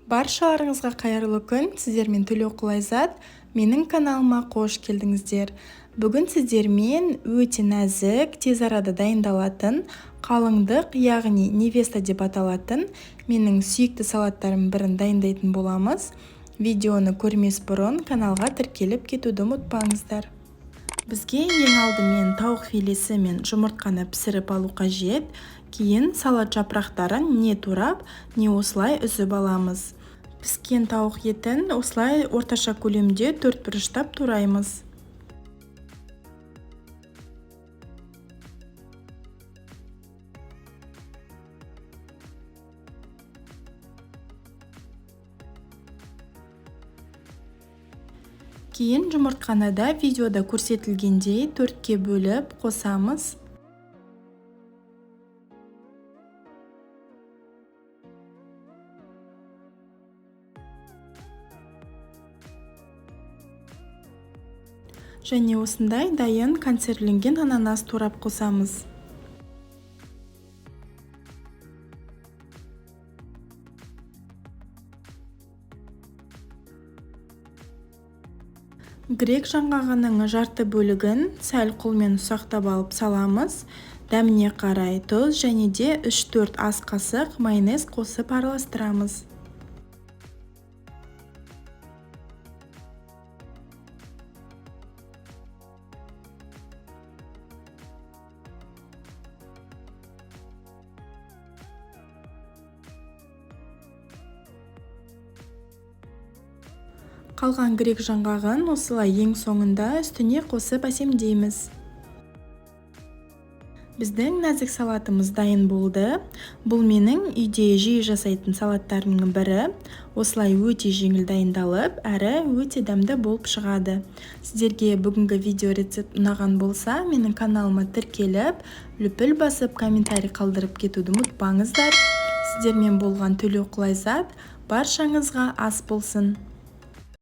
Баршаларыңызға қайырлы күн, сіздермен Төлеуқұл Айзат, менің каналыма қош келдіңіздер. Бүгін сіздермен өте нәзік, тез арада дайындалатын, қалыңдық, яғни невеста деп аталатын менің сүйікті салаттарым бірін дайындайтын боламыз. Видеоны көрмес бұрын каналға тіркеліп кетуді ұмытпаңыздар. Бізге ең алдымен тауық филесі мен жұмыртқаны пісіріп алу қажет. Кейін салат жапырақтарын не турап, не осылай үзіп аламыз. Піскен тауық етін осылай орташа көлемде 4 бұрыштап тураймыз. Кейін жұмыртқаны да видеода көрсетілгендей 4-ке бөліп қосамыз. Және осындай дайын консервіленген ананас турап қосамыз. Грек жаңғағының жарты бөлігін сәл қолмен ұсақтап алып саламыз. Дәміне қарай тұз және де 3-4 ас қасық майонез қосып араластырамыз. Қалған грек жаңғағын осылай ең соңында үстіне қосып әсемдейміз. Біздің нәзік салатымыз дайын болды. Бұл менің үйде жиі жасайтын салаттарымның бірі. Осылай өте жеңіл дайындалып, әрі өте дәмді болып шығады. Сіздерге бүгінгі видео рецепт ұнаған болса, менің каналыма тіркеліп, лүпіл басып, комментарий қалдырып кетуді ұмытпаңыздар. Сіздермен болған Төлеуқұл Айзат, баршаңызға ас болсын.